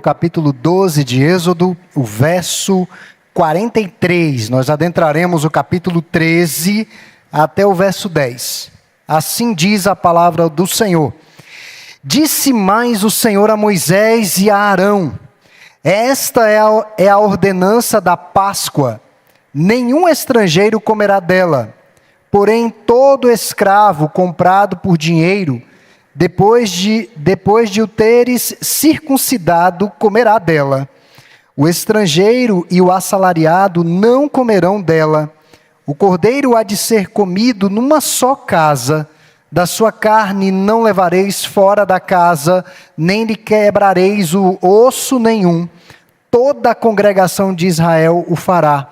Capítulo 12 de Êxodo, o verso 43. Nós adentraremos o capítulo 13 até o verso 10. Assim diz a palavra do Senhor. Disse mais o Senhor a Moisés e a Arão: esta é a ordenança da Páscoa. Nenhum estrangeiro comerá dela, porém todo escravo comprado por dinheiro, depois de o teres circuncidado, comerá dela. O estrangeiro e o assalariado não comerão dela. O cordeiro há de ser comido numa só casa. Da sua carne não levareis fora da casa, nem lhe quebrareis o osso nenhum. Toda a congregação de Israel o fará.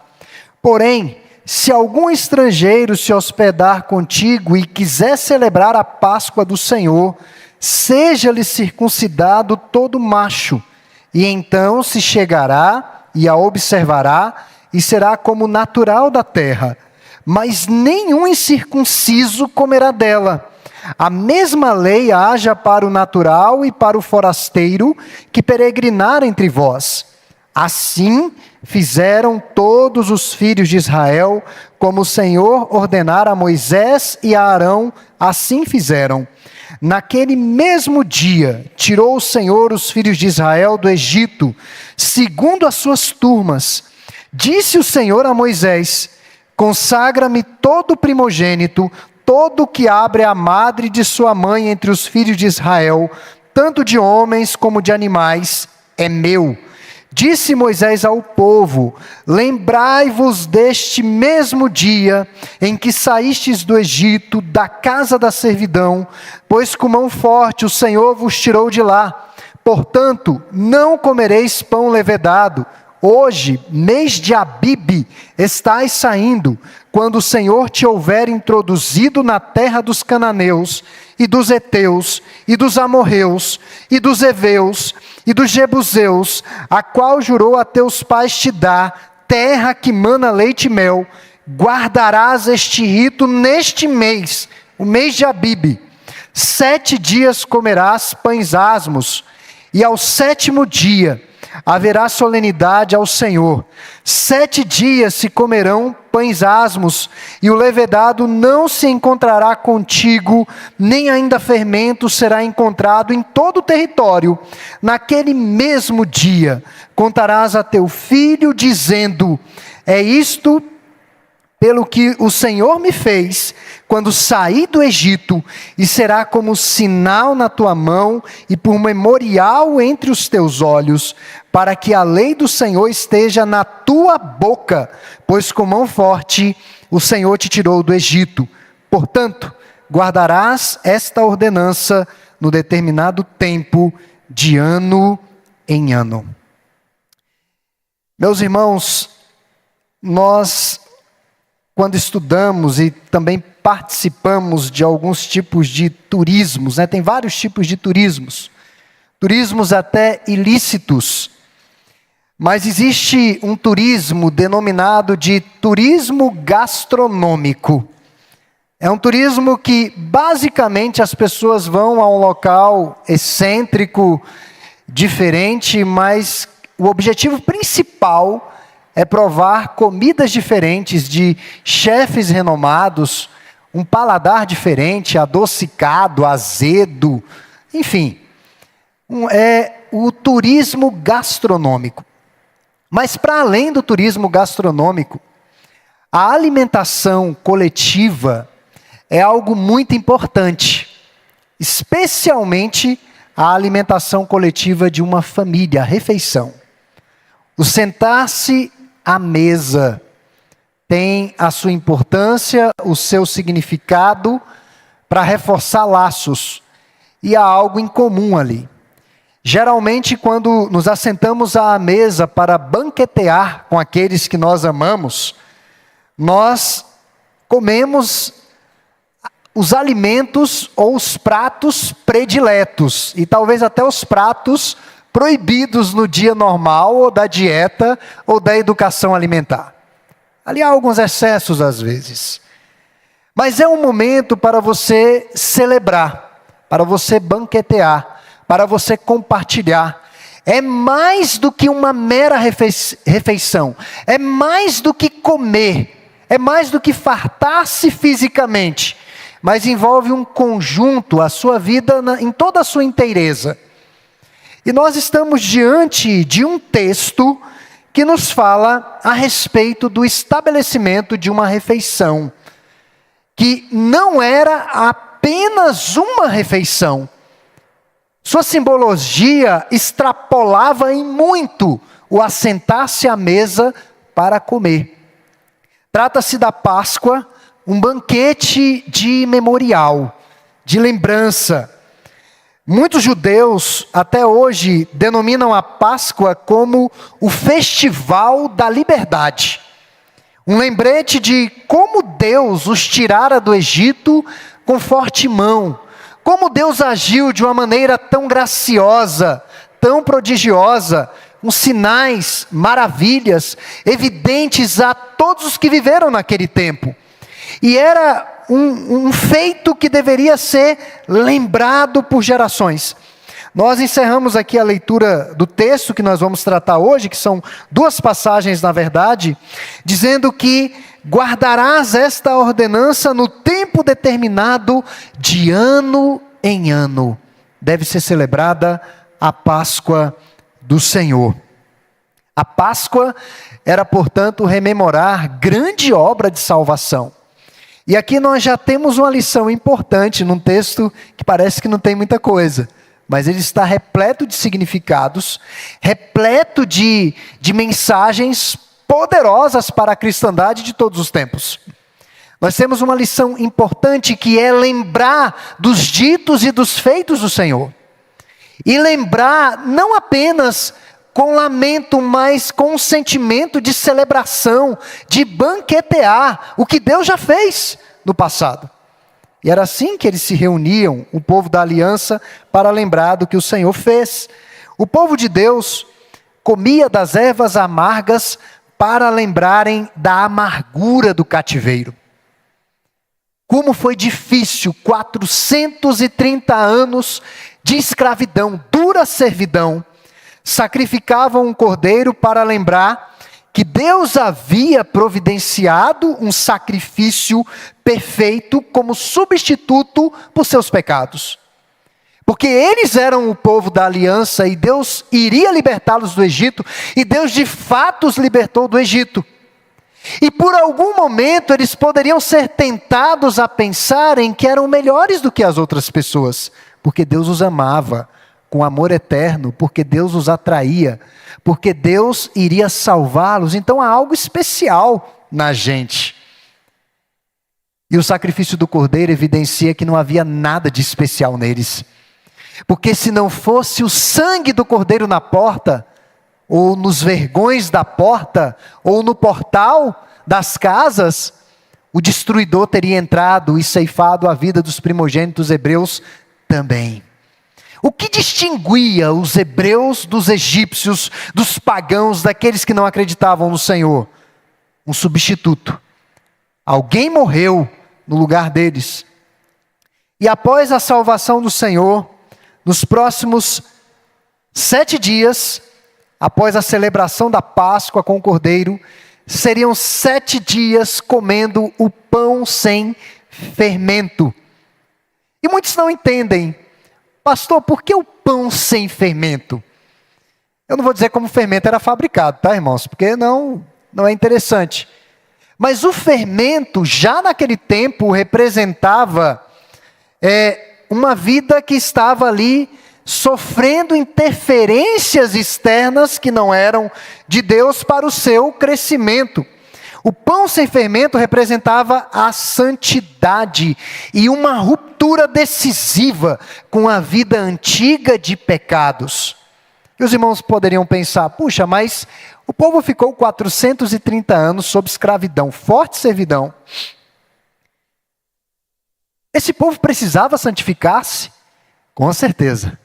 Porém, se algum estrangeiro se hospedar contigo e quiser celebrar a Páscoa do Senhor, seja-lhe circuncidado todo macho, e então se chegará e a observará, e será como natural da terra. Mas nenhum incircunciso comerá dela. A mesma lei haja para o natural e para o forasteiro que peregrinar entre vós. Assim fizeram todos os filhos de Israel, como o Senhor ordenara a Moisés e a Arão, assim fizeram. Naquele mesmo dia, tirou o Senhor os filhos de Israel do Egito, segundo as suas turmas. Disse o Senhor a Moisés: consagra-me todo primogênito, todo que abre a madre de sua mãe entre os filhos de Israel, tanto de homens como de animais, é meu. Disse Moisés ao povo: lembrai-vos deste mesmo dia em que saístes do Egito, da casa da servidão, pois com mão forte o Senhor vos tirou de lá. Portanto, não comereis pão levedado. Hoje, mês de Abibe, estais saindo, quando o Senhor te houver introduzido na terra dos cananeus, e dos heteus, e dos amorreus, e dos heveus, e dos jebuseus, a qual jurou a teus pais te dar, terra que mana leite e mel. Guardarás este rito neste mês, o mês de Abibe. 7 dias comerás pães asmos, e ao 7º dia haverá solenidade ao Senhor. 7 dias se comerão pães asmos, e o levedado não se encontrará contigo, nem ainda fermento será encontrado em todo o território. Naquele mesmo dia contarás a teu filho, dizendo: é isto pelo que o Senhor me fez quando saí do Egito, e será como sinal na tua mão e por memorial entre os teus olhos, para que a lei do Senhor esteja na tua boca, pois com mão forte o Senhor te tirou do Egito. Portanto, guardarás esta ordenança no determinado tempo, de ano em ano. Meus irmãos, nós, quando estudamos e também participamos de alguns tipos de turismos, tem vários tipos de turismos até ilícitos, mas existe um turismo denominado de turismo gastronômico. É um turismo que basicamente as pessoas vão a um local excêntrico, diferente, mas o objetivo principal é provar comidas diferentes de chefes renomados, um paladar diferente, adocicado, azedo, enfim. É o turismo gastronômico. Mas para além do turismo gastronômico, a alimentação coletiva é algo muito importante, especialmente a alimentação coletiva de uma família, a refeição. O sentar-se à mesa tem a sua importância, o seu significado para reforçar laços, e há algo em comum ali. Geralmente, quando nos assentamos à mesa para banquetear com aqueles que nós amamos, nós comemos os alimentos ou os pratos prediletos, e talvez até os pratos proibidos no dia normal, ou da dieta, ou da educação alimentar. Ali há alguns excessos às vezes. Mas é um momento para você celebrar, para você banquetear, para você compartilhar. é mais do que uma mera refeição, é mais do que comer, é mais do que fartar-se fisicamente, mas envolve um conjunto, a sua vida em toda a sua inteireza. E nós estamos diante de um texto que nos fala a respeito do estabelecimento de uma refeição, que não era apenas uma refeição. Sua simbologia extrapolava em muito o assentar-se à mesa para comer. Trata-se da Páscoa, um banquete de memorial, de lembrança. Muitos judeus até hoje denominam a Páscoa como o festival da liberdade. Um lembrete de como Deus os tirara do Egito com forte mão. Como Deus agiu de uma maneira tão graciosa, tão prodigiosa, com sinais, maravilhas, evidentes a todos os que viveram naquele tempo. E era um feito que deveria ser lembrado por gerações. Nós encerramos aqui a leitura do texto que nós vamos tratar hoje, que são 2 passagens na verdade, dizendo que guardarás esta ordenança no tempo determinado de ano em ano. Deve ser celebrada a Páscoa do Senhor. A Páscoa era, portanto, rememorar grande obra de salvação. E aqui nós já temos uma lição importante num texto que parece que não tem muita coisa, mas ele está repleto de significados, repleto de mensagens poderosas para a cristandade de todos os tempos. Nós temos uma lição importante que é lembrar dos ditos e dos feitos do Senhor. E lembrar não apenas com lamento, mas com um sentimento de celebração, de banquetear o que Deus já fez no passado. E era assim que eles se reuniam, o povo da aliança, para lembrar do que o Senhor fez. O povo de Deus comia das ervas amargas para lembrarem da amargura do cativeiro. Como foi difícil, 430 anos de escravidão, dura servidão. Sacrificavam um cordeiro para lembrar que Deus havia providenciado um sacrifício perfeito como substituto por seus pecados. Porque eles eram o povo da aliança e Deus iria libertá-los do Egito, e Deus de fato os libertou do Egito. E por algum momento eles poderiam ser tentados a pensarem que eram melhores do que as outras pessoas, porque Deus os amava com amor eterno, porque Deus os atraía, porque Deus iria salvá-los. Então há algo especial na gente. E o sacrifício do cordeiro evidencia que não havia nada de especial neles. Porque se não fosse o sangue do cordeiro na porta, ou nos vergões da porta, ou no portal das casas, o destruidor teria entrado e ceifado a vida dos primogênitos hebreus também. O que distinguia os hebreus dos egípcios, dos pagãos, daqueles que não acreditavam no Senhor? Um substituto. Alguém morreu no lugar deles. E após a salvação do Senhor, nos próximos 7 dias, após a celebração da Páscoa com o Cordeiro, seriam 7 dias comendo o pão sem fermento. E muitos não entendem. Pastor, por que o pão sem fermento? Eu não vou dizer como o fermento era fabricado, tá, irmãos? Porque não é interessante. Mas o fermento, já naquele tempo, representava uma vida que estava ali sofrendo interferências externas que não eram de Deus para o seu crescimento. O pão sem fermento representava a santidade e uma ruptura decisiva com a vida antiga de pecados. E os irmãos poderiam pensar, puxa, mas o povo ficou 430 anos sob escravidão, forte servidão. Esse povo precisava santificar-se? Com certeza.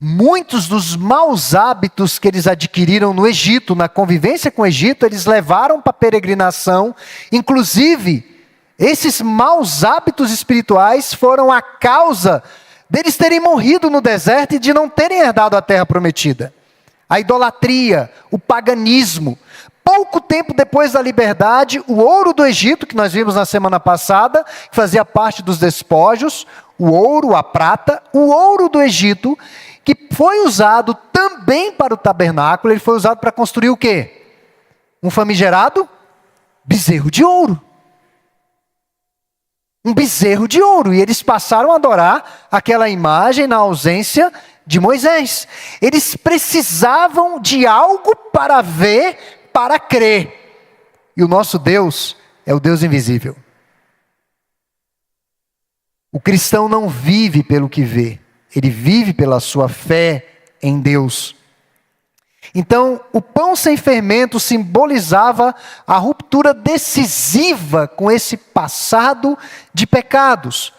Muitos dos maus hábitos que eles adquiriram no Egito, na convivência com o Egito, eles levaram para a peregrinação. Inclusive, esses maus hábitos espirituais foram a causa deles terem morrido no deserto e de não terem herdado a terra prometida. A idolatria, o paganismo. Pouco tempo depois da liberdade, o ouro do Egito, que nós vimos na semana passada, que fazia parte dos despojos, o ouro, a prata, o ouro do Egito, que foi usado também para o tabernáculo, ele foi usado para construir o quê? Um famigerado bezerro de ouro. Um bezerro de ouro. E eles passaram a adorar aquela imagem na ausência de Moisés. Eles precisavam de algo para ver, para crer. E o nosso Deus é o Deus invisível. O cristão não vive pelo que vê. Ele vive pela sua fé em Deus. Então, o pão sem fermento simbolizava a ruptura decisiva com esse passado de pecados.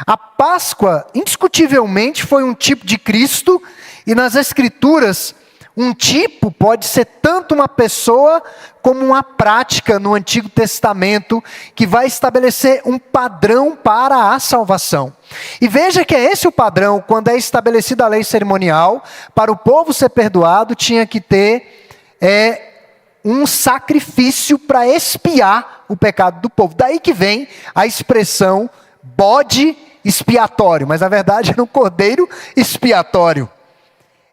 A Páscoa, indiscutivelmente, foi um tipo de Cristo, e nas Escrituras, um tipo pode ser tanto uma pessoa como uma prática no Antigo Testamento que vai estabelecer um padrão para a salvação. E veja que é esse o padrão. Quando é estabelecida a lei cerimonial, para o povo ser perdoado tinha que ter um sacrifício para expiar o pecado do povo. Daí que vem a expressão bode expiatório, mas na verdade era um cordeiro expiatório.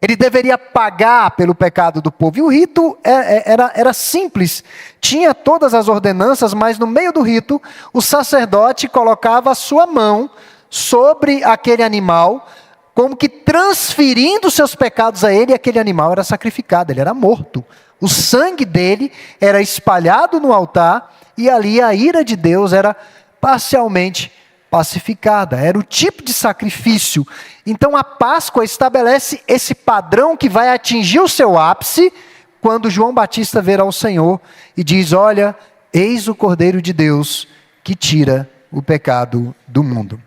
Ele deveria pagar pelo pecado do povo. E o rito era simples. Tinha todas as ordenanças, mas no meio do rito, o sacerdote colocava a sua mão sobre aquele animal, como que transferindo seus pecados a ele, e aquele animal era sacrificado, ele era morto. O sangue dele era espalhado no altar, e ali a ira de Deus era parcialmente pacificada. Era o tipo de sacrifício. Então a Páscoa estabelece esse padrão que vai atingir o seu ápice quando João Batista vê ao Senhor e diz: olha, eis o Cordeiro de Deus que tira o pecado do mundo.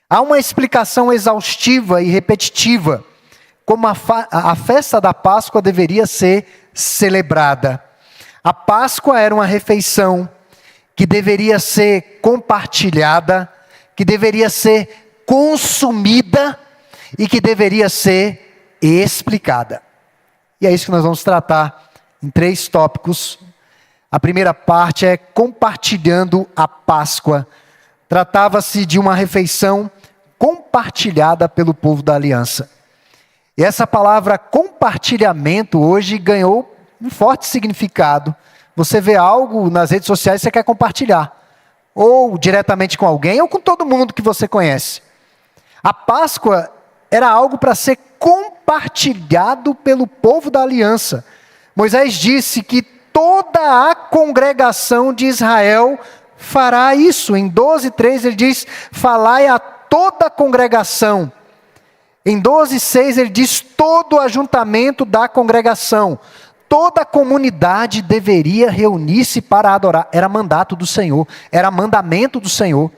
Há uma explicação exaustiva e repetitiva como a festa da Páscoa deveria ser celebrada. A Páscoa era uma refeição que deveria ser compartilhada, que deveria ser consumida e que deveria ser explicada. E é isso que nós vamos tratar em 3 tópicos. A primeira parte é compartilhando a Páscoa. Tratava-se de uma refeição compartilhada pelo povo da aliança. E essa palavra compartilhamento hoje ganhou um forte significado. Você vê algo nas redes sociais e você quer compartilhar. Ou diretamente com alguém, ou com todo mundo que você conhece. A Páscoa era algo para ser compartilhado pelo povo da aliança. Moisés disse que toda a congregação de Israel fará isso. Em 12:3 ele diz: falai a toda a congregação. Em 12:6 ele diz: todo o ajuntamento da congregação. Toda a comunidade deveria reunir-se para adorar. Era mandato do Senhor, era mandamento do Senhor.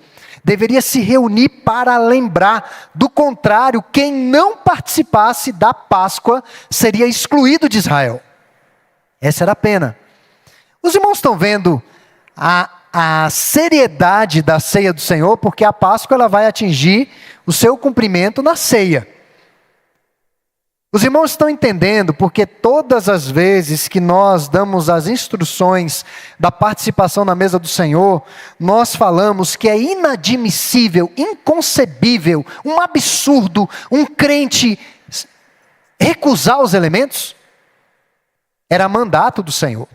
Deveria se reunir para lembrar. Do contrário, quem não participasse da Páscoa seria excluído de Israel. Essa era a pena. Os irmãos estão vendo a seriedade da ceia do Senhor, porque a Páscoa ela vai atingir o seu cumprimento na ceia. Os irmãos estão entendendo porque todas as vezes que nós damos as instruções da participação na mesa do Senhor, nós falamos que é inadmissível, inconcebível, um absurdo, um crente recusar os elementos? Era mandato do Senhor.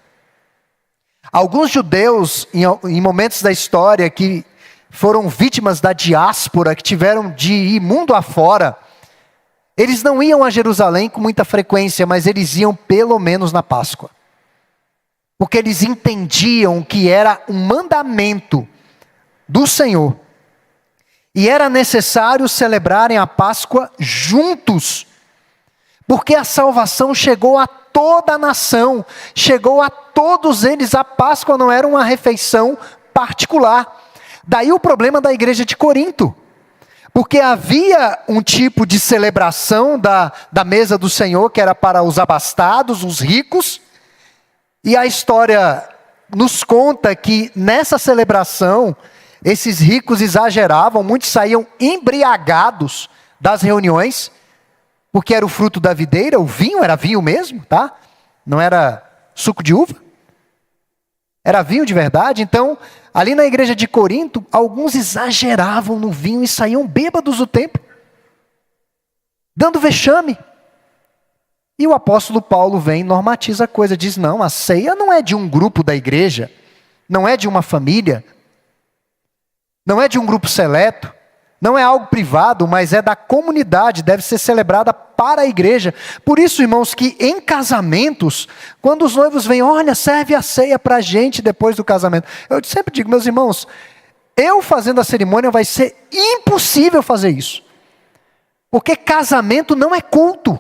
Alguns judeus, em momentos da história, que foram vítimas da diáspora, que tiveram de ir mundo afora, eles não iam a Jerusalém com muita frequência, mas eles iam pelo menos na Páscoa. Porque eles entendiam que era um mandamento do Senhor. E era necessário celebrarem a Páscoa juntos. Porque a salvação chegou a toda a nação, chegou a todos eles. A Páscoa não era uma refeição particular. Daí o problema da igreja de Corinto. Porque havia um tipo de celebração da mesa do Senhor, que era para os abastados, os ricos. E a história nos conta que nessa celebração, esses ricos exageravam, muitos saíam embriagados. das reuniões, porque era o fruto da videira, o vinho era vinho mesmo, tá? Não era suco de uva, era vinho de verdade. Então, ali na igreja de Corinto, alguns exageravam no vinho e saíam bêbados do templo, dando vexame. E o apóstolo Paulo vem e normatiza a coisa, diz: não, a ceia não é de um grupo da igreja, não é de uma família, não é de um grupo seleto, não é algo privado, mas é da comunidade, deve ser celebrada para a igreja. Por isso, irmãos, que em casamentos, quando os noivos vêm, olha, serve a ceia para a gente depois do casamento. Eu sempre digo, meus irmãos, eu fazendo a cerimônia vai ser impossível fazer isso. Porque casamento não é culto.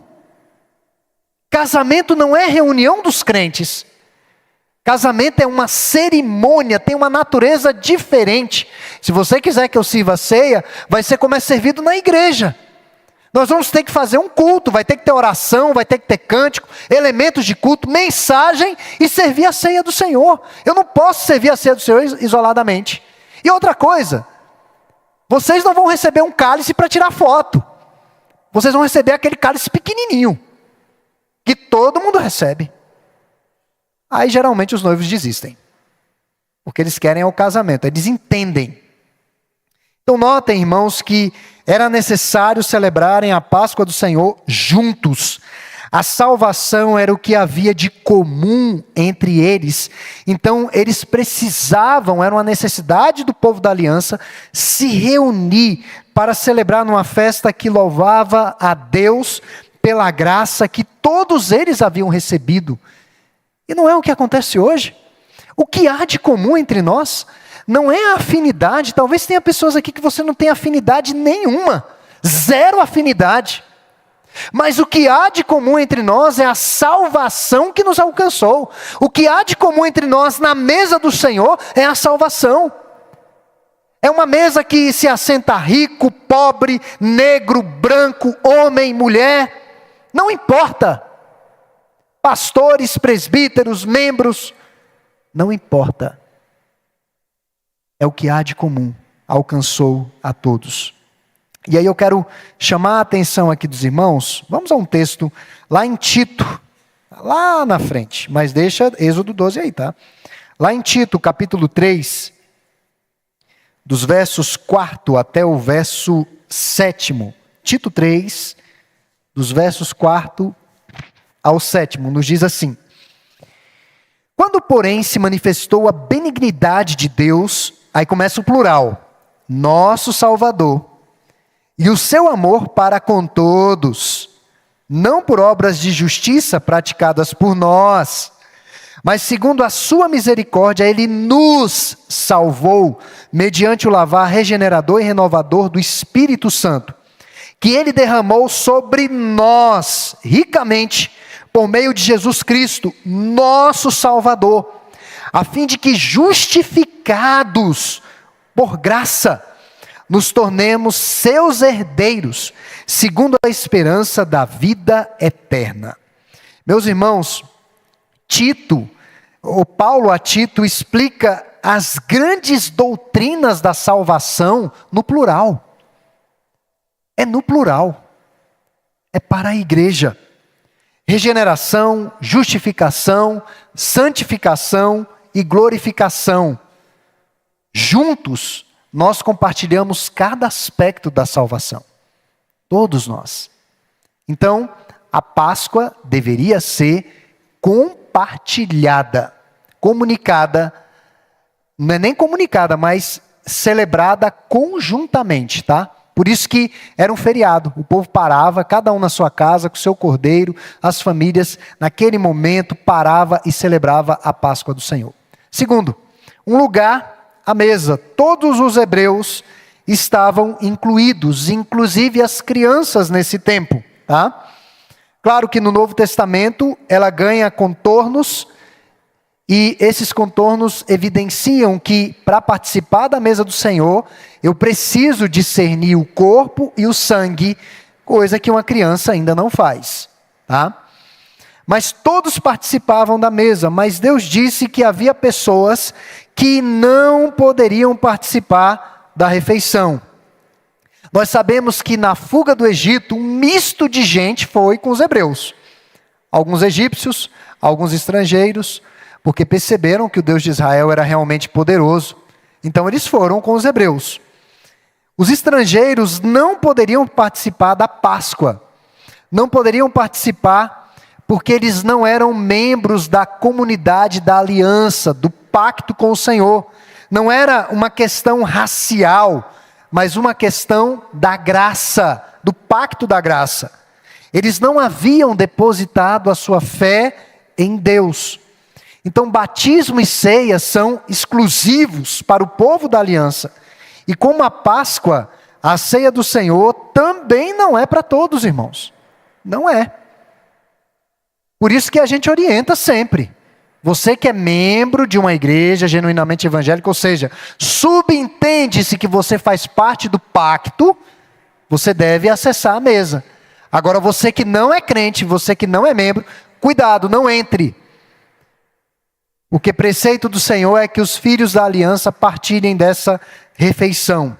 Casamento não é reunião dos crentes. Casamento é uma cerimônia, tem uma natureza diferente. Se você quiser que eu sirva a ceia, vai ser como é servido na igreja. Nós vamos ter que fazer um culto, vai ter que ter oração, vai ter que ter cântico, elementos de culto, mensagem e servir a ceia do Senhor. Eu não posso servir a ceia do Senhor isoladamente. E outra coisa, vocês não vão receber um cálice para tirar foto. Vocês vão receber aquele cálice pequenininho, que todo mundo recebe. Aí geralmente os noivos desistem, porque eles querem o casamento, eles entendem. Então notem, irmãos, que era necessário celebrarem a Páscoa do Senhor juntos. A salvação era o que havia de comum entre eles. Então eles precisavam, era uma necessidade do povo da aliança, se reunir para celebrar numa festa que louvava a Deus pela graça que todos eles haviam recebido. E não é o que acontece hoje. O que há de comum entre nós não é a afinidade. Talvez tenha pessoas aqui que você não tem afinidade nenhuma, zero afinidade. Mas o que há de comum entre nós é a salvação que nos alcançou. O que há de comum entre nós na mesa do Senhor é a salvação. É uma mesa que se assenta rico, pobre, negro, branco, homem, mulher, não importa. Pastores, presbíteros, membros, não importa. É o que há de comum, alcançou a todos. E aí eu quero chamar a atenção aqui dos irmãos, vamos a um texto lá em Tito, lá na frente, mas deixa Êxodo 12 aí, tá? Lá em Tito, capítulo 3, dos versos 4 até o verso 7, Tito 3, dos versos 4 ao 7, nos diz assim: quando, porém, se manifestou a benignidade de Deus, aí começa o plural, nosso Salvador, e o seu amor para com todos, não por obras de justiça praticadas por nós, mas segundo a sua misericórdia, ele nos salvou, mediante o lavar regenerador e renovador do Espírito Santo, que ele derramou sobre nós, ricamente, por meio de Jesus Cristo, nosso Salvador, a fim de que, justificados por graça, nos tornemos seus herdeiros, segundo a esperança da vida eterna. Meus irmãos, Paulo a Tito explica as grandes doutrinas da salvação no plural. É no plural. É para a igreja. Regeneração, justificação, santificação e glorificação. Juntos, nós compartilhamos cada aspecto da salvação. Todos nós. Então, a Páscoa deveria ser compartilhada, comunicada, não é nem comunicada, mas celebrada conjuntamente, tá? Por isso que era um feriado, o povo parava, cada um na sua casa, com o seu cordeiro, as famílias, naquele momento, parava e celebrava a Páscoa do Senhor. Segundo, um lugar à mesa. Todos os hebreus estavam incluídos, inclusive as crianças nesse tempo, tá? Claro que no Novo Testamento ela ganha contornos, e esses contornos evidenciam que para participar da mesa do Senhor, eu preciso discernir o corpo e o sangue, coisa que uma criança ainda não faz, tá? Mas todos participavam da mesa, mas Deus disse que havia pessoas que não poderiam participar da refeição. Nós sabemos que na fuga do Egito, um misto de gente foi com os hebreus. Alguns egípcios, alguns estrangeiros, porque perceberam que o Deus de Israel era realmente poderoso. Então eles foram com os hebreus. Os estrangeiros não poderiam participar da Páscoa. Não poderiam participar porque eles não eram membros da comunidade da aliança, do pacto com o Senhor. Não era uma questão racial, mas uma questão da graça, do pacto da graça. Eles não haviam depositado a sua fé em Deus. Então, batismo e ceia são exclusivos para o povo da aliança. E como a Páscoa, a ceia do Senhor também não é para todos, irmãos. Não é. Por isso que a gente orienta sempre. Você que é membro de uma igreja genuinamente evangélica, ou seja, subentende-se que você faz parte do pacto, você deve acessar a mesa. Agora, você que não é crente, você que não é membro, cuidado, não entre. Porque preceito do Senhor é que os filhos da aliança partilhem dessa refeição.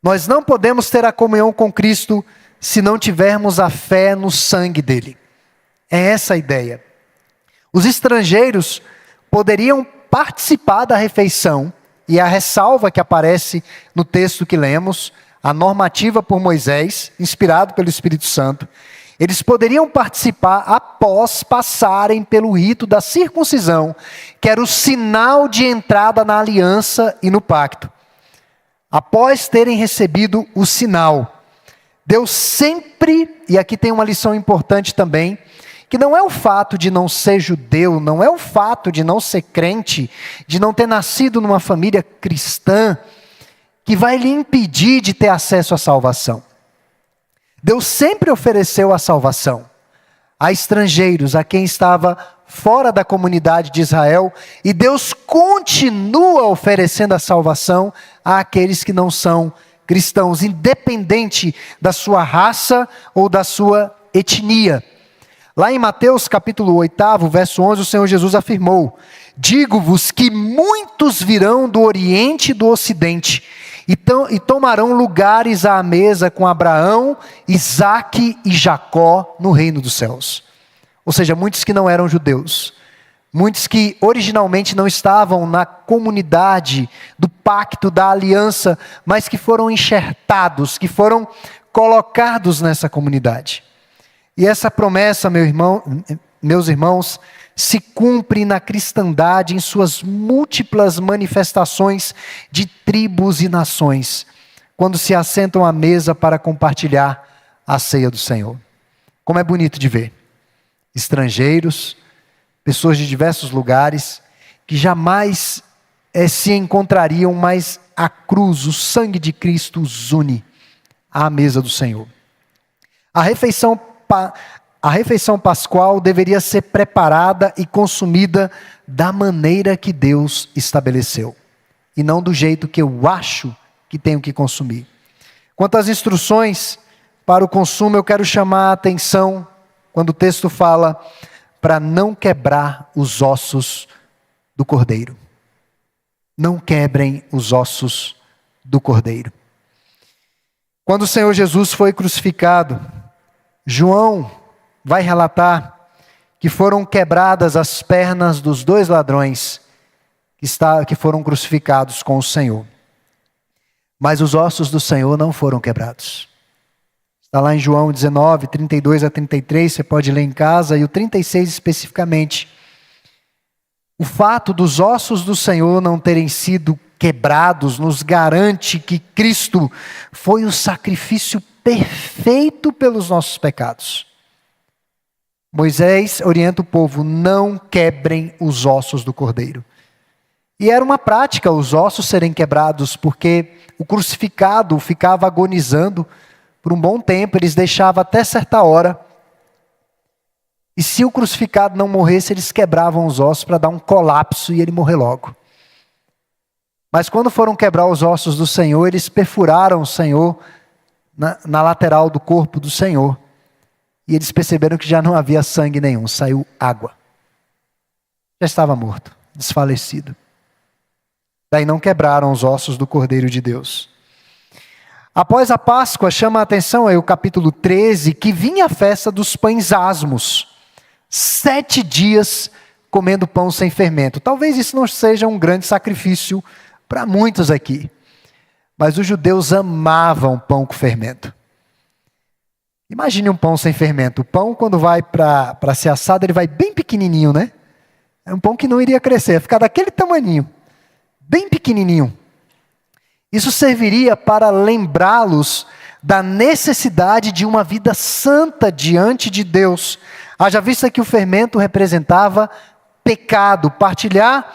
Nós não podemos ter a comunhão com Cristo se não tivermos a fé no sangue dele. É essa a ideia. Os estrangeiros poderiam participar da refeição, e a ressalva que aparece no texto que lemos, a normativa por Moisés, inspirado pelo Espírito Santo, eles poderiam participar após passarem pelo rito da circuncisão, que era o sinal de entrada na aliança e no pacto. Após terem recebido o sinal, Deus sempre, e aqui tem uma lição importante também, que não é o fato de não ser judeu, não é o fato de não ser crente, de não ter nascido numa família cristã, que vai lhe impedir de ter acesso à salvação. Deus sempre ofereceu a salvação a estrangeiros, a quem estava fora da comunidade de Israel, e Deus continua oferecendo a salvação àqueles que não são cristãos, independente da sua raça ou da sua etnia. Lá em Mateus capítulo 8, verso 11, o Senhor Jesus afirmou: digo-vos que muitos virão do Oriente e do Ocidente, e tomarão lugares à mesa com Abraão, Isaque e Jacó no reino dos céus. Ou seja, muitos que não eram judeus, muitos que originalmente não estavam na comunidade do pacto, da aliança, mas que foram enxertados, que foram colocados nessa comunidade. E essa promessa, meus irmãos, se cumpre na cristandade em suas múltiplas manifestações de tribos e nações, quando se assentam à mesa para compartilhar a ceia do Senhor. Como é bonito de ver. Estrangeiros, pessoas de diversos lugares, que jamais se encontrariam, mas a cruz, o sangue de Cristo os une à mesa do Senhor. A refeição pascual deveria ser preparada e consumida da maneira que Deus estabeleceu, e não do jeito que eu acho que tenho que consumir. Quanto às instruções para o consumo, eu quero chamar a atenção, quando o texto fala, para não quebrar os ossos do cordeiro. Não quebrem os ossos do cordeiro. Quando o Senhor Jesus foi crucificado, João vai relatar que foram quebradas as pernas dos 2 ladrões que foram crucificados com o Senhor. Mas os ossos do Senhor não foram quebrados. Está lá em João 19, 32 a 33, você pode ler em casa, e o 36 especificamente. O fato dos ossos do Senhor não terem sido quebrados nos garante que Cristo foi o sacrifício perfeito pelos nossos pecados. Moisés orienta o povo: não quebrem os ossos do cordeiro. E era uma prática os ossos serem quebrados, porque o crucificado ficava agonizando por um bom tempo, eles deixavam até certa hora. E se o crucificado não morresse, eles quebravam os ossos para dar um colapso e ele morrer logo. Mas quando foram quebrar os ossos do Senhor, eles perfuraram o Senhor na lateral do corpo do Senhor. E eles perceberam que já não havia sangue nenhum, saiu água. Já estava morto, desfalecido. Daí não quebraram os ossos do Cordeiro de Deus. Após a Páscoa, chama a atenção aí o capítulo 13, que vinha a festa dos pães asmos. 7 dias comendo pão sem fermento. Talvez isso não seja um grande sacrifício para muitos aqui. Mas os judeus amavam pão com fermento. Imagine um pão sem fermento. O pão, quando vai para ser assado, ele vai bem pequenininho, né? É um pão que não iria crescer, ia ficar daquele tamaninho, bem pequenininho. Isso serviria para lembrá-los da necessidade de uma vida santa diante de Deus. Haja vista que o fermento representava pecado. Partilhar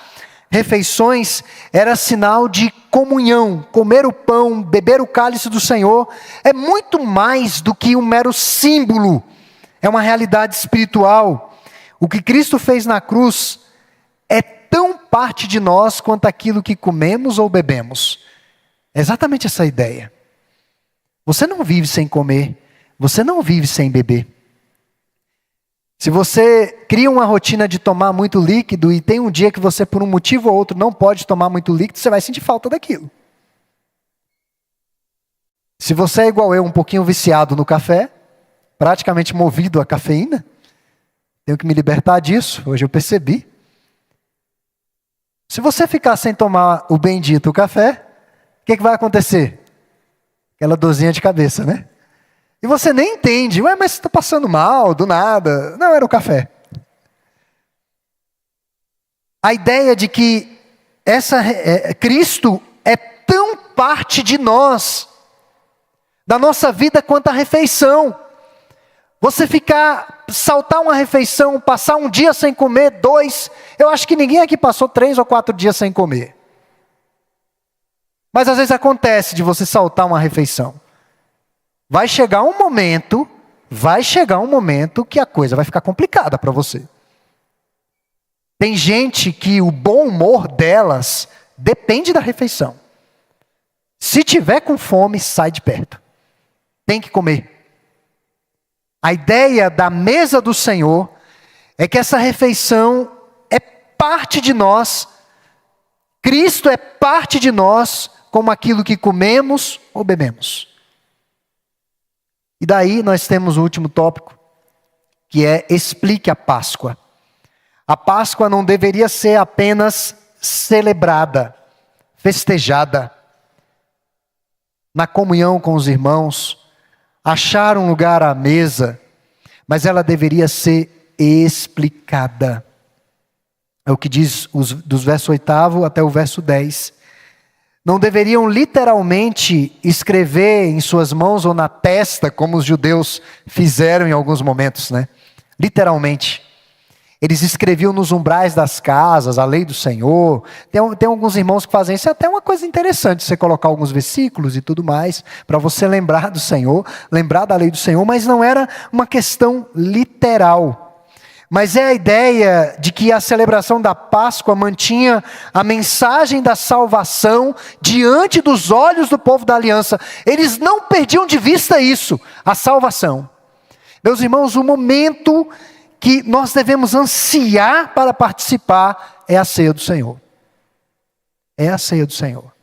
refeições era sinal de comunhão. Comer o pão, beber o cálice do Senhor é muito mais do que um mero símbolo. É uma realidade espiritual. O que Cristo fez na cruz é tão parte de nós quanto aquilo que comemos ou bebemos. É exatamente essa ideia. Você não vive sem comer, você não vive sem beber. Se você cria uma rotina de tomar muito líquido e tem um dia que você, por um motivo ou outro, não pode tomar muito líquido, você vai sentir falta daquilo. Se você é igual eu, um pouquinho viciado no café, praticamente movido à cafeína, tenho que me libertar disso, hoje eu percebi. Se você ficar sem tomar o bendito café, o que vai acontecer? Aquela dorzinha de cabeça, né? E você nem entende. Ué, mas você está passando mal, do nada. Não, era o café. A ideia de que Cristo é tão parte de nós, da nossa vida, quanto a refeição. Você saltar uma refeição, passar um dia sem comer, 2, eu acho que ninguém aqui passou 3 ou 4 dias sem comer. Mas às vezes acontece de você saltar uma refeição. Vai chegar um momento que a coisa vai ficar complicada para você. Tem gente que o bom humor delas depende da refeição. Se tiver com fome, sai de perto. Tem que comer. A ideia da mesa do Senhor é que essa refeição é parte de nós. Cristo é parte de nós, como aquilo que comemos ou bebemos. E daí nós temos o último tópico, que é explique a Páscoa. A Páscoa não deveria ser apenas celebrada, festejada, na comunhão com os irmãos, achar um lugar à mesa, mas ela deveria ser explicada. É o que diz dos versos 8 até o verso 10. Não deveriam literalmente escrever em suas mãos ou na testa, como os judeus fizeram em alguns momentos, né? Literalmente. Eles escreviam nos umbrais das casas, a lei do Senhor. Tem alguns irmãos que fazem isso. É até uma coisa interessante, você colocar alguns versículos e tudo mais, para você lembrar do Senhor, lembrar da lei do Senhor, mas não era uma questão literal. Mas é a ideia de que a celebração da Páscoa mantinha a mensagem da salvação diante dos olhos do povo da aliança. Eles não perdiam de vista isso, a salvação. Meus irmãos, o momento que nós devemos ansiar para participar é a ceia do Senhor. É a ceia do Senhor.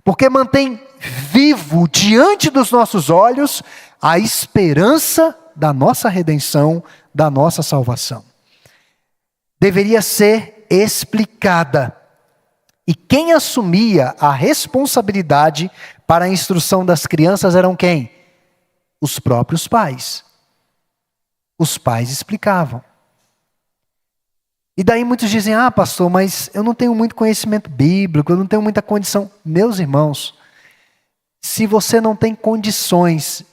Porque mantém vivo diante dos nossos olhos a esperança da nossa redenção, da nossa salvação. Deveria ser explicada. E quem assumia a responsabilidade para a instrução das crianças eram quem? Os próprios pais. Os pais explicavam. E daí muitos dizem, pastor, mas eu não tenho muito conhecimento bíblico, eu não tenho muita condição. Meus irmãos, se você não tem condições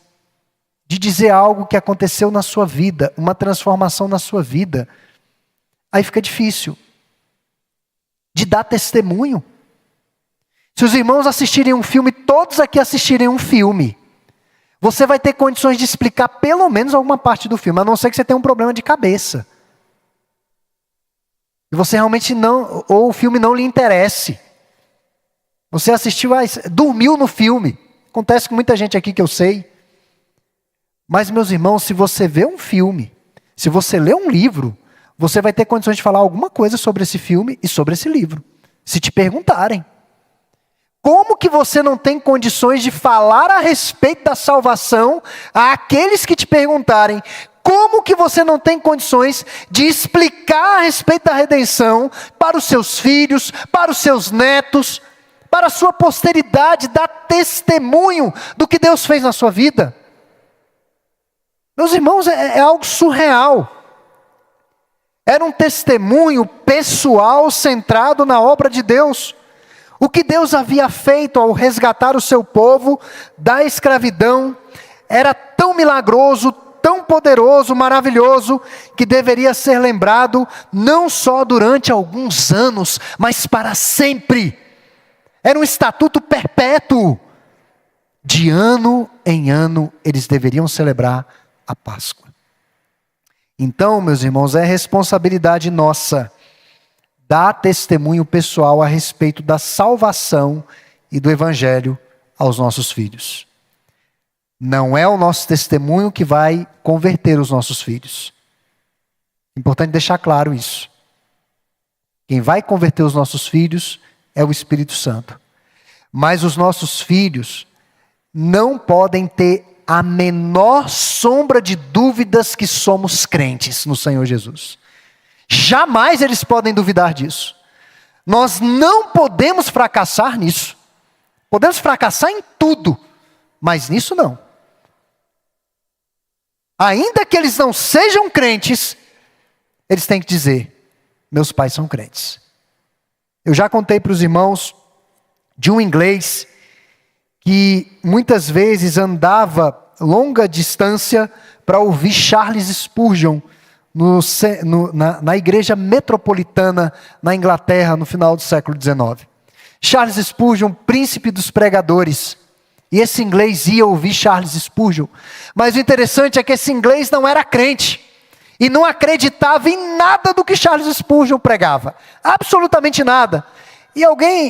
de dizer algo que aconteceu na sua vida, uma transformação na sua vida, aí fica difícil de dar testemunho. Se os irmãos assistirem um filme, todos aqui assistirem um filme, você vai ter condições de explicar pelo menos alguma parte do filme, a não ser que você tenha um problema de cabeça. E você realmente não, ou o filme não lhe interesse. Você assistiu, dormiu no filme. Acontece com muita gente aqui que eu sei. Mas, meus irmãos, se você vê um filme, se você lê um livro, você vai ter condições de falar alguma coisa sobre esse filme e sobre esse livro. Se te perguntarem. Como que você não tem condições de falar a respeito da salvação àqueles que te perguntarem? Como que você não tem condições de explicar a respeito da redenção para os seus filhos, para os seus netos, para a sua posteridade, dar testemunho do que Deus fez na sua vida? Meus irmãos, é algo surreal. Era um testemunho pessoal centrado na obra de Deus. O que Deus havia feito ao resgatar o seu povo da escravidão era tão milagroso, tão poderoso, maravilhoso, que deveria ser lembrado não só durante alguns anos, mas para sempre. Era um estatuto perpétuo. De ano em ano, eles deveriam celebrar a Páscoa. Então, meus irmãos, é responsabilidade nossa dar testemunho pessoal a respeito da salvação e do Evangelho aos nossos filhos. Não é o nosso testemunho que vai converter os nossos filhos. Importante deixar claro isso. Quem vai converter os nossos filhos é o Espírito Santo. Mas os nossos filhos não podem ter a menor sombra de dúvidas que somos crentes no Senhor Jesus. Jamais eles podem duvidar disso. Nós não podemos fracassar nisso. Podemos fracassar em tudo, mas nisso não. Ainda que eles não sejam crentes, eles têm que dizer: meus pais são crentes. Eu já contei para os irmãos de um inglês que muitas vezes andava longa distância para ouvir Charles Spurgeon na igreja metropolitana na Inglaterra no final do século XIX. Charles Spurgeon, príncipe dos pregadores. E esse inglês ia ouvir Charles Spurgeon. Mas o interessante é que esse inglês não era crente. E não acreditava em nada do que Charles Spurgeon pregava. Absolutamente nada. E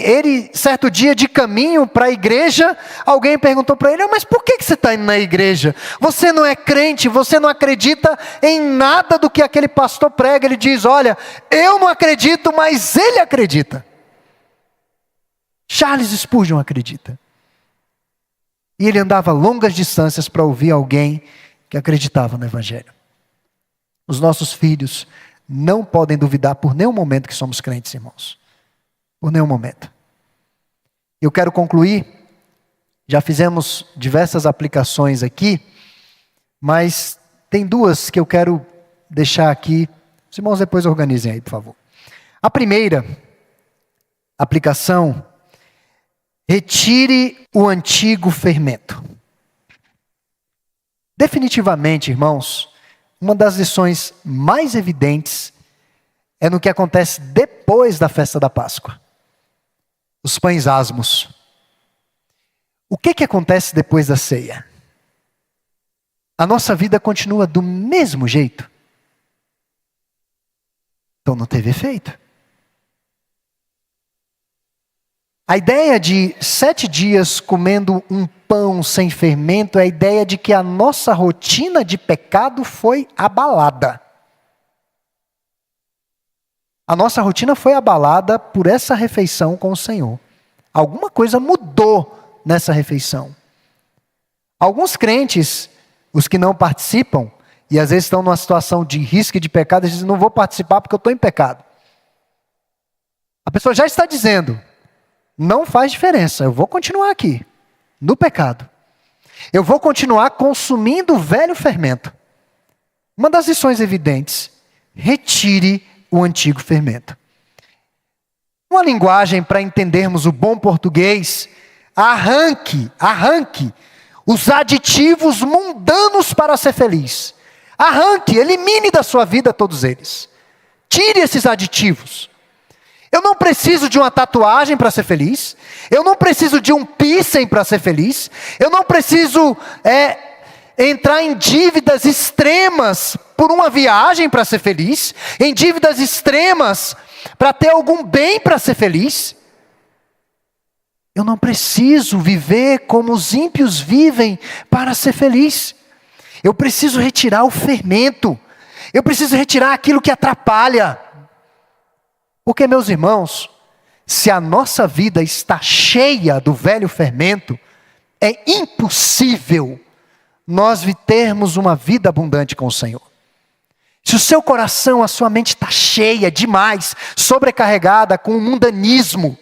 ele, certo dia de caminho para a igreja, alguém perguntou para ele: mas por que você está indo na igreja? Você não é crente, você não acredita em nada do que aquele pastor prega. Ele diz: olha, eu não acredito, mas ele acredita. Charles Spurgeon acredita. E ele andava longas distâncias para ouvir alguém que acreditava no Evangelho. Os nossos filhos não podem duvidar por nenhum momento que somos crentes, irmãos. Por nenhum momento. Eu quero concluir. Já fizemos diversas aplicações aqui, mas tem duas que eu quero deixar aqui. Os irmãos depois organizem aí, por favor. A primeira aplicação: retire o antigo fermento. Definitivamente, irmãos, uma das lições mais evidentes é no que acontece depois da festa da Páscoa. Os pães asmos. O que acontece depois da ceia? A nossa vida continua do mesmo jeito? Então não teve efeito. A ideia de 7 dias comendo um pão sem fermento é a ideia de que a nossa rotina de pecado foi abalada. A nossa rotina foi abalada por essa refeição com o Senhor. Alguma coisa mudou nessa refeição. Alguns crentes, os que não participam, e às vezes estão numa situação de risco e de pecado, eles dizem: não vou participar porque eu estou em pecado. A pessoa já está dizendo: não faz diferença, eu vou continuar aqui, no pecado. Eu vou continuar consumindo o velho fermento. Uma das lições evidentes: retire o antigo fermento. Uma linguagem para entendermos o bom português: arranque os aditivos mundanos para ser feliz. Arranque, elimine da sua vida todos eles. Tire esses aditivos. Eu não preciso de uma tatuagem para ser feliz. Eu não preciso de um piercing para ser feliz. Eu não preciso entrar em dívidas extremas por uma viagem para ser feliz. Em dívidas extremas para ter algum bem para ser feliz. Eu não preciso viver como os ímpios vivem para ser feliz. Eu preciso retirar o fermento. Eu preciso retirar aquilo que atrapalha. Porque, meus irmãos, se a nossa vida está cheia do velho fermento, é impossível nós termos uma vida abundante com o Senhor. Se o seu coração, a sua mente está cheia demais, sobrecarregada com o mundanismo,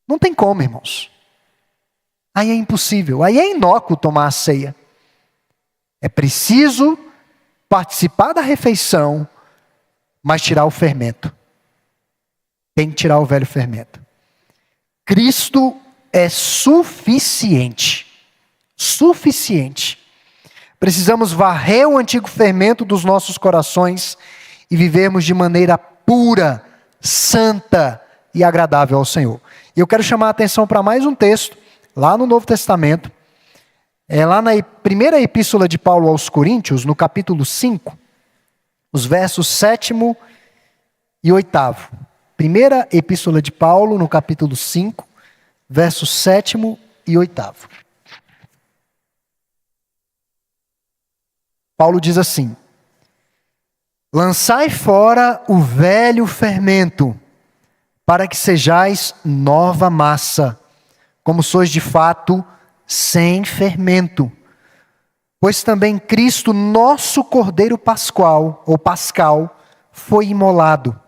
não tem como, irmãos. Aí é impossível, aí é inócuo tomar a ceia. É preciso participar da refeição, mas tirar o fermento. Tem que tirar o velho fermento. Cristo é suficiente. Suficiente. Precisamos varrer o antigo fermento dos nossos corações e vivermos de maneira pura, santa e agradável ao Senhor. E eu quero chamar a atenção para mais um texto, lá no Novo Testamento. É lá na primeira epístola de Paulo aos Coríntios, no capítulo 5, os versos 7º e 8º. Primeira epístola de Paulo, no capítulo 5, versos 7º e 8º. Paulo diz assim: lançai fora o velho fermento, para que sejais nova massa, como sois de fato sem fermento. Pois também Cristo, nosso Cordeiro Pascual, ou Pascal, foi imolado.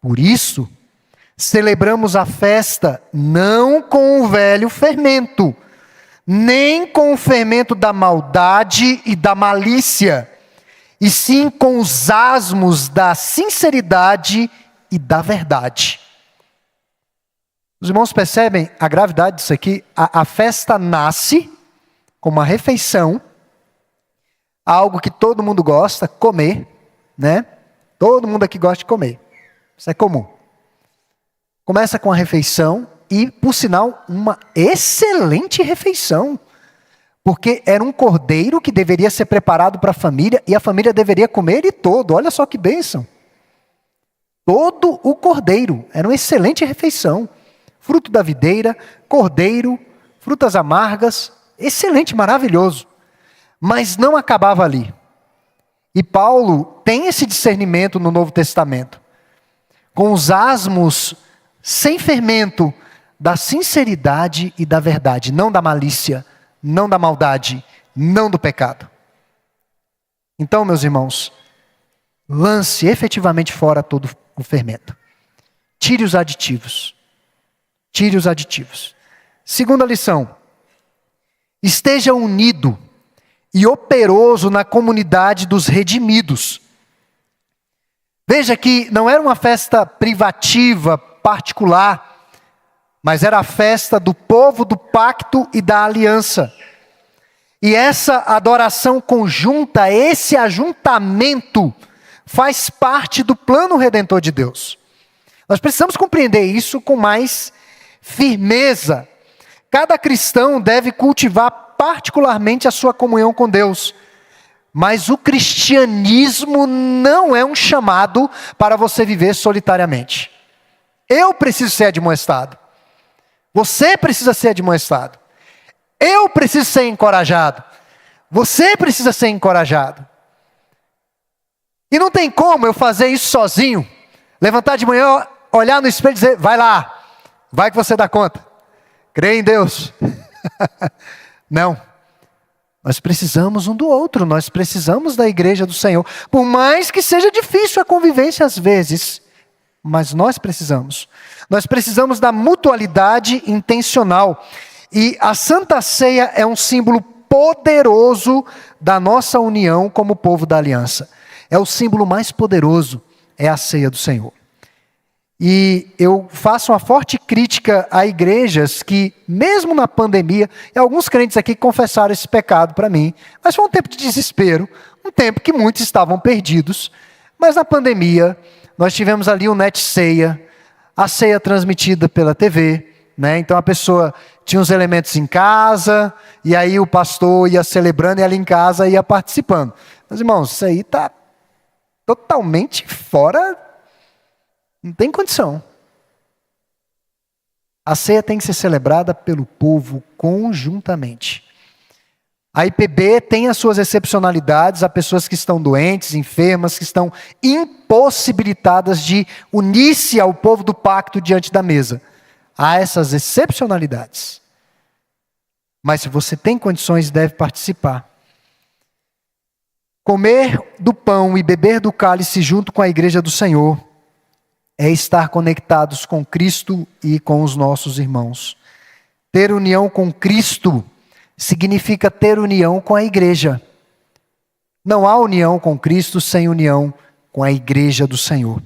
Por isso, celebramos a festa não com o velho fermento, nem com o fermento da maldade e da malícia, e sim com os asmos da sinceridade e da verdade. Os irmãos percebem a gravidade disso aqui? A festa nasce como uma refeição, algo que todo mundo gosta, comer, né? Todo mundo aqui gosta de comer. Isso é comum. Começa com a refeição e, por sinal, uma excelente refeição. Porque era um cordeiro que deveria ser preparado para a família e a família deveria comer ele todo. Olha só que bênção. Todo o cordeiro. Era uma excelente refeição. Fruto da videira, cordeiro, frutas amargas. Excelente, maravilhoso. Mas não acabava ali. E Paulo tem esse discernimento no Novo Testamento. Com os asmos sem fermento da sinceridade e da verdade, não da malícia, não da maldade, não do pecado. Então, meus irmãos, lance efetivamente fora todo o fermento. Tire os aditivos. Tire os aditivos. Segunda lição. Esteja unido e operoso na comunidade dos redimidos. Veja que não era uma festa privativa, particular, mas era a festa do povo do pacto e da aliança. E essa adoração conjunta, esse ajuntamento, faz parte do plano redentor de Deus. Nós precisamos compreender isso com mais firmeza. Cada cristão deve cultivar particularmente a sua comunhão com Deus. Mas o cristianismo não é um chamado para você viver solitariamente. Eu preciso ser admoestado. Você precisa ser admoestado. Eu preciso ser encorajado. Você precisa ser encorajado. E não tem como eu fazer isso sozinho. Levantar de manhã, olhar no espelho e dizer, vai lá, vai que você dá conta. Creia em Deus. Não. Nós precisamos um do outro, nós precisamos da igreja do Senhor. Por mais que seja difícil a convivência às vezes, mas nós precisamos. Nós precisamos da mutualidade intencional. E a Santa Ceia é um símbolo poderoso da nossa união como povo da aliança. É o símbolo mais poderoso, é a ceia do Senhor. E eu faço uma forte crítica a igrejas que, mesmo na pandemia, e alguns crentes aqui confessaram esse pecado para mim, mas foi um tempo de desespero, um tempo que muitos estavam perdidos, mas na pandemia nós tivemos ali o Net Ceia, a ceia transmitida pela TV, né? Então a pessoa tinha os elementos em casa, e aí o pastor ia celebrando e ela em casa ia participando. Mas irmãos, isso aí está totalmente fora. Não tem condição. A ceia tem que ser celebrada pelo povo conjuntamente. A IPB tem as suas excepcionalidades, há pessoas que estão doentes, enfermas, que estão impossibilitadas de unir-se ao povo do pacto diante da mesa. Há essas excepcionalidades. Mas se você tem condições, deve participar. Comer do pão e beber do cálice junto com a igreja do Senhor é estar conectados com Cristo e com os nossos irmãos. Ter união com Cristo significa ter união com a igreja. Não há união com Cristo sem união com a igreja do Senhor.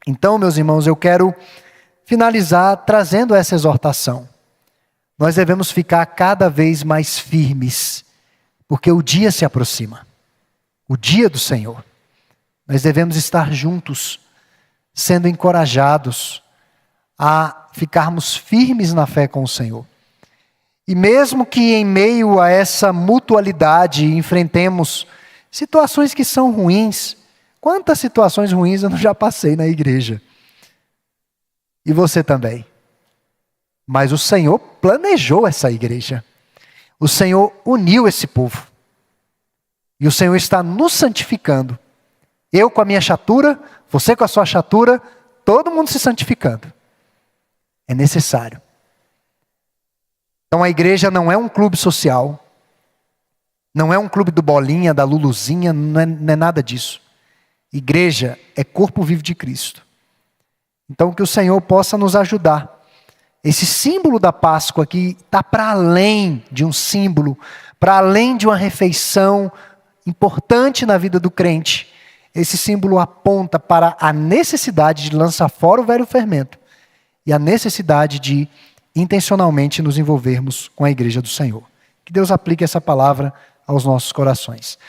Então, meus irmãos, eu quero finalizar trazendo essa exortação. Nós devemos ficar cada vez mais firmes, porque o dia se aproxima. O dia do Senhor. Nós devemos estar juntos, sendo encorajados a ficarmos firmes na fé com o Senhor. E mesmo que em meio a essa mutualidade enfrentemos situações que são ruins, quantas situações ruins eu não já passei na igreja? E você também. Mas o Senhor planejou essa igreja. O Senhor uniu esse povo. E o Senhor está nos santificando. Eu com a minha chatura, você com a sua chatura, todo mundo se santificando. É necessário. Então a igreja não é um clube social. Não é um clube do Bolinha, da Luluzinha, não é nada disso. Igreja é corpo vivo de Cristo. Então que o Senhor possa nos ajudar. Esse símbolo da Páscoa aqui está para além de um símbolo, para além de uma refeição importante na vida do crente. Esse símbolo aponta para a necessidade de lançar fora o velho fermento e a necessidade de intencionalmente nos envolvermos com a igreja do Senhor. Que Deus aplique essa palavra aos nossos corações.